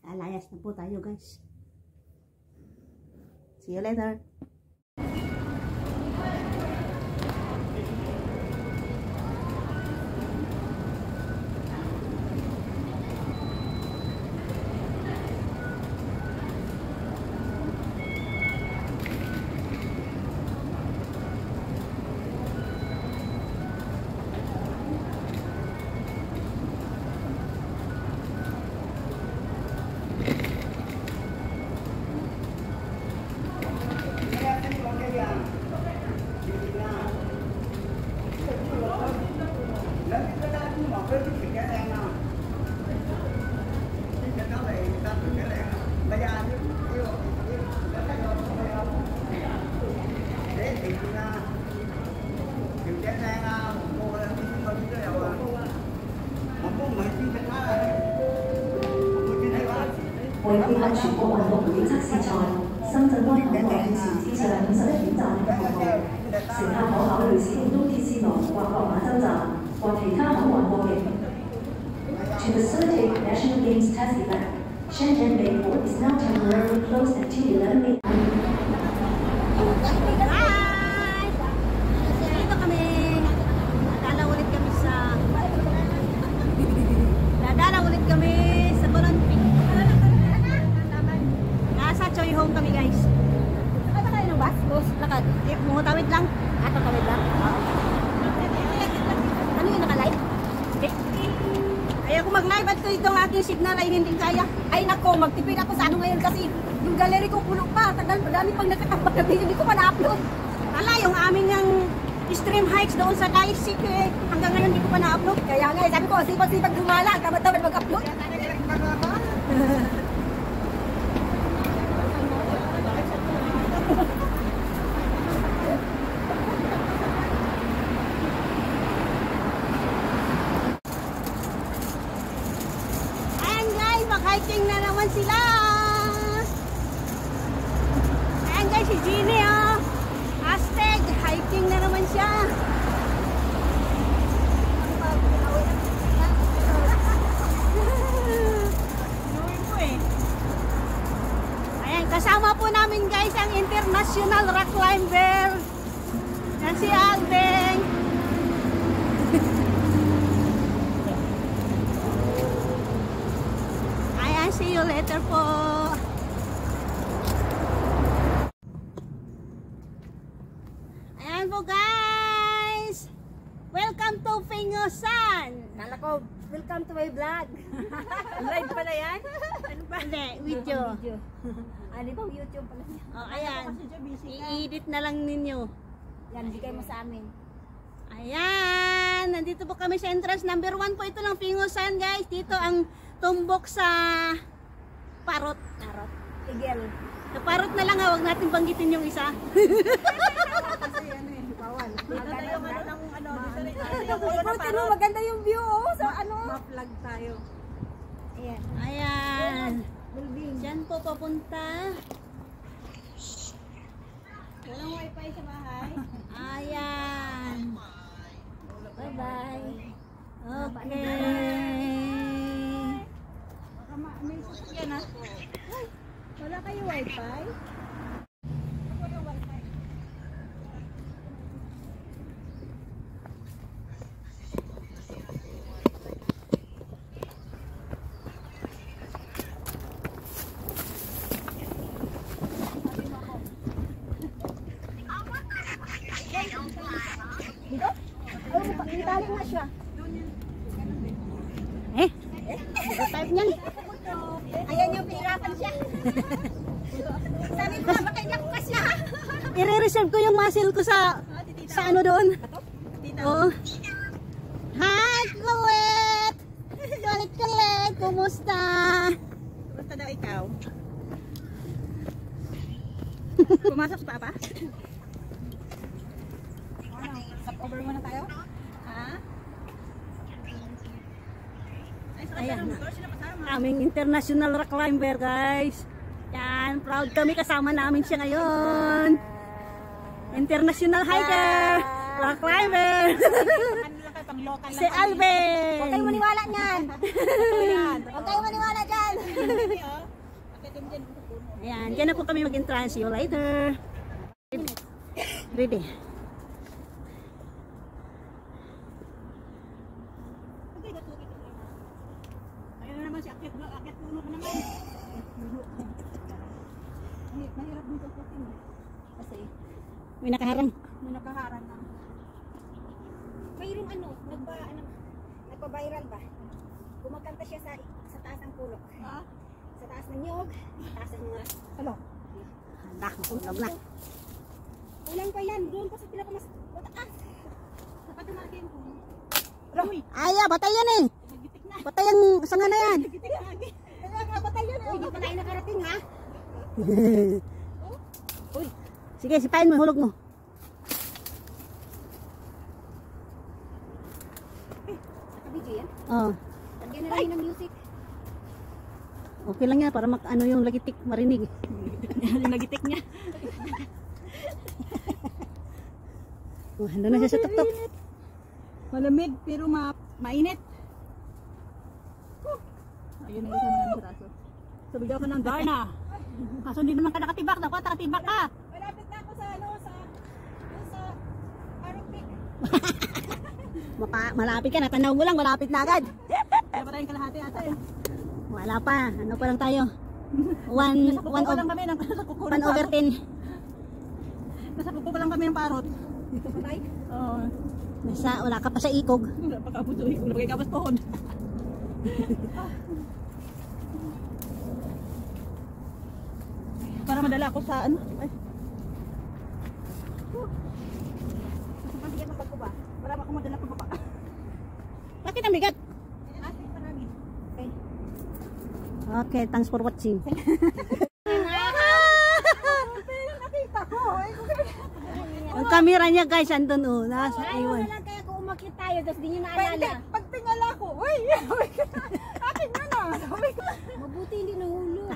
Alayas na po tayo guys. See you later.為配合全國運動會測試賽，深圳灣港鐵前至上午11點站嘅服務，乘客可考慮使用東鐵線路或落馬洲站或其他口岸過境。To facilitate the National Games test event, Shenzhen Airport is now temporarily closed until 11 a.m. Home kami guys. Lakad na kayo ng bus? Lakad. Tawid lang. Tawid lang. Ano yung naka-live? Ayaw ko mag-live at itong aking signal ay hindi kaya. Ay nako, magtipid ako sa ano ngayon kasi yung gallery ko puno pa. Tagal madami pang nakatambak na video. Hindi ko pa na-upload. Wala, yung aming yung stream hikes doon sa Kaisik eh. Hanggang ngayon hindi ko pa na-upload. Kaya nga, sabi ko, sipag-sipag gumala. Tamad-tamad mag-upload. Hiking na naman sila. Ayan guys, si Jeannie oh. Aztec, hiking na naman siya. Ayan, kasama po namin guys ang international rock climber. Yan si Aldeng. See you later po. Ayan po guys. Welcome to Fingosan. Kala ko, welcome to my vlog. Live pala yan? Ano ba? Hindi, video. Ano bang YouTube pala niya? Oh, ayan. I-edit na lang ninyo. Yan, bigay mo sa amin. Ayan. Nandito po kami sa entrance number 1 po. Ito lang Fingosan guys. Dito ang tumbok sa parot. Tigel. Sa parot na lang ha, huwag natin banggitin yung isa. Kasi ano eh, bawal. Maganda yung ano lang, ano. Maganda yung view oh. So ano? Ma-vlog tayo. Ayan. Ayan. Diyan po papunta. Walang wifi sa bahay. Ayan. Bye-bye. Okay. May sasakyan ha? Wala kayo wifi? Wala wifi. Dito? Oh, itali nga siya. Eh? Type niyan. Ayan yung pihirapan siya. Sabi ko nga, baka inakukas na ha? I-reserve ko yung muscle ko sa ano doon. Oo. Hi, Kulit! Kulit! Kumusta? Kumusta daw ikaw? Pumasok pa pa? Stop over muna tayo? Ha? Ayan. Aming international rock climber guys. Yan, proud kami kasama namin siya ngayon. International hiker, rock climber. Pang local Si Alvin! Huwag kayong maniwala niyan. Huwag kayong maniwala dyan. Ayan, dyan na po kami mag-entrance. See you later. Ready? Ayun na naman si Akit puno ka naman. Mahirap dito po. Kasi May nakaharang. may nakaharang na. Mayroong nagpa-viral ba? Kumakanta siya sa taas ng pulo. Sa taas ng nyog, sa taas ng mga ano? Hala, makulog na. Ulang pa yan, doon pa sa pinakamas taas. Dapat tumagin ko. Aya, batay yan eh. Nagitik na. Batay ang sanga na yan. Nagitik na. Kaya nga patay yun. Uy, di pa tayo nakarating ha. Uy, sige, sipain mo, hulog mo. Nakabidyo yan. Oh, Lagyan na rin ng music. okay lang yan para ano yung lagitik marinig. Yung nagitik niya. Oh, handa na siya sa tuktok. Malamig pero mainit. Ayun na isa naman sa taso. Sumigaw ka ng Darna. Kaso hindi naman ka nakatibak. Dapat nakatibak ka. Malapit na ako sa Arupik. Malapit ka na, tanaw mo lang, malapit na agad. Kaya pa tayong kalahati ata eh. Wala pa, ano pa lang tayo? Nasa kuko pa lang kami ng kukunan 1 over 10. Nasa kuko pa lang kami ng parot. Patay? Oo. Wala ka pa sa ikog. Pagkabutuhin ko, nabagay kabas pohon. Para madala ako sa ano? Ay. Kasi pasigyan ng pagkuba. Para ako madala pa baba. Bakit ang bigat? Marami. Okay. Okay, thanks for watching. Nakita ko. Ang camera niya guys, andun oh, nasa iwan. Lang kaya kung umakit tayo, tapos di nyo naalala. Pag tingala ko, uy! Akin na na! Mabuti hindi nahulog.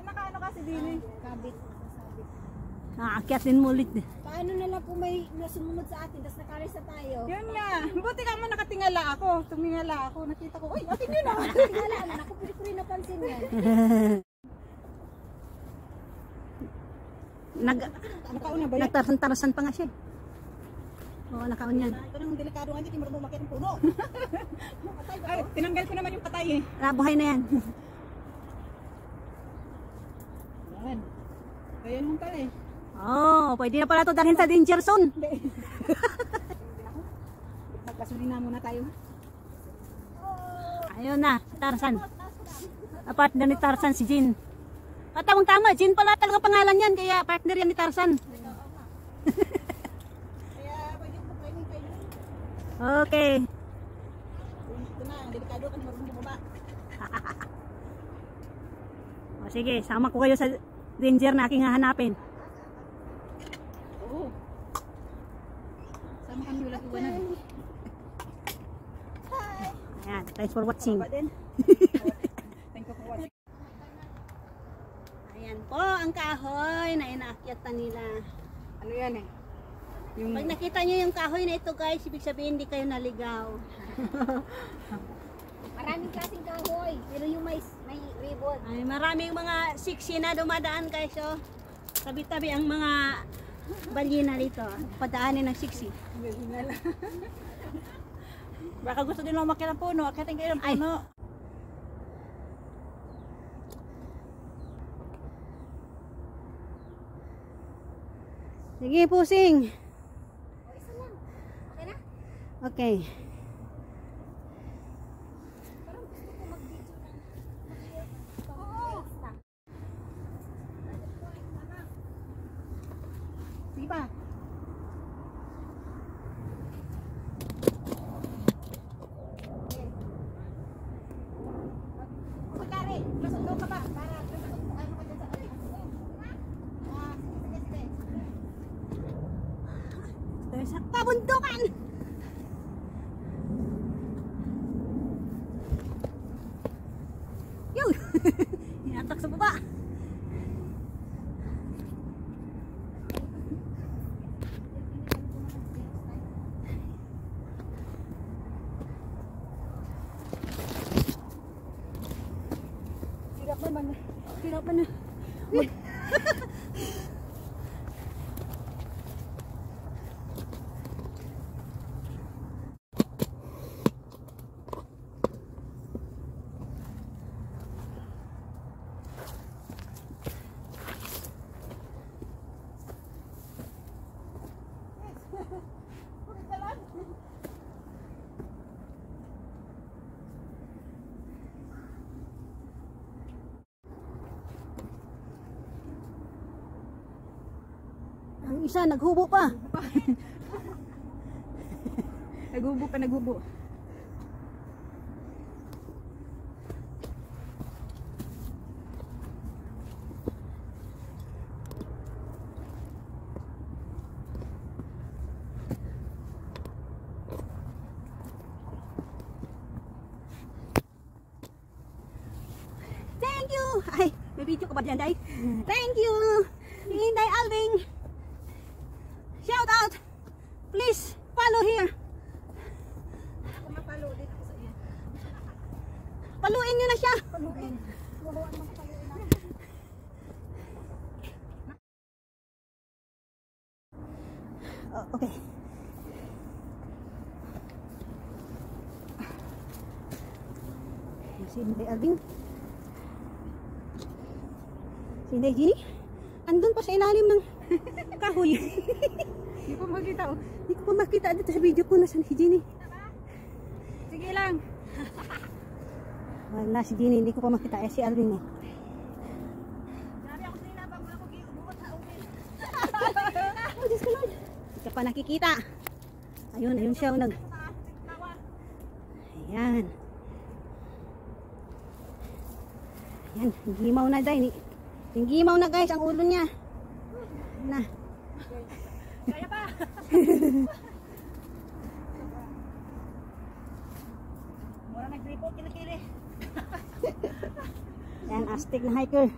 Nakaano kasi din eh. Kabit. Aakyatin mo ulit. Paano na lang kung may nasumunod sa atin, tapos nakares na tayo? Yun nga. Buti ka mo nakatingala ako. Tumingala ako. Nakita ko, uy, akin yun ah. Wala na, ako ko rin napansin yan. Nakauna ba yun? Nagtarasan-tarasan pa nga siya. Oo, nakaon yan. Ito nang delikado nga, hindi mo umakit ng puno. Ay, tinanggal ko naman yung patay eh. Buhay na yan. Yan. Ayan yung pala eh. Oh, pwede na pala ito dalhin sa danger zone. Magpasulina muna tayo. Ayun na, si Tarzan. Partner ni Tarzan si Jean. At tama, Jean pala talaga pangalan yan, kaya partner yan ni Tarzan. Kaya pwede ko training kayo. Okay. Ito na, ang delikado ka, marunong bumaba. O sige, sama ko kayo sa danger na aking hahanapin. Oo. Sama kami wala iwanan. Ayan, thanks for watching. Thank you for watching. Ayan po ang kahoy na inaakyatan nila. Ano yan eh? Yung Pag nakita nyo yung kahoy na ito guys, ibig sabihin hindi kayo naligaw. Maraming klaseng kahoy, pero yung may ribbon. Ay, maraming mga siksi na dumadaan guys. So, tabi-tabi ang mga balyena dito. Padaanin ng siksi. baka gusto din umakyat ng puno. Akyatin kayo ng puno. Sige, pusing. O, isa lang. Okay na? Okay. Parang gusto ko mag-video ng extra. Sige pa. Pagkari, masundo ka ba? Para ano ka dyan sa akin. Sige. Sa kabundukan. Yun. Hinatak sa baba. Hirapan na. Ang isa naghubo pa. Naghubo pa, naghubo. Thank you. Ay, may video ka ba dyan, Day? Thank you. Inday Alving. Shout out. Please follow here. Paluin nyo na siya. Oh, okay. Si Inday Alving. Si Inday Ginny. Andun pa sa ilalim ng kahoy. Hindi ko makita, oh. Hindi ko pa makita dito sa video ko. Nasaan si Ginny? Sige lang. Wala si Ginny. Hindi ko pa makita. Si Alvin eh. Oh, Diyos ko Lord. Hindi ka pa nakikita. Ayun, ayun siya. Ayan. Ayan. Gimaw na dahil. Gimaw na guys ang ulo niya. Na. Kaya pa. Mura nag-report kilikili. Yan, astig na hiker.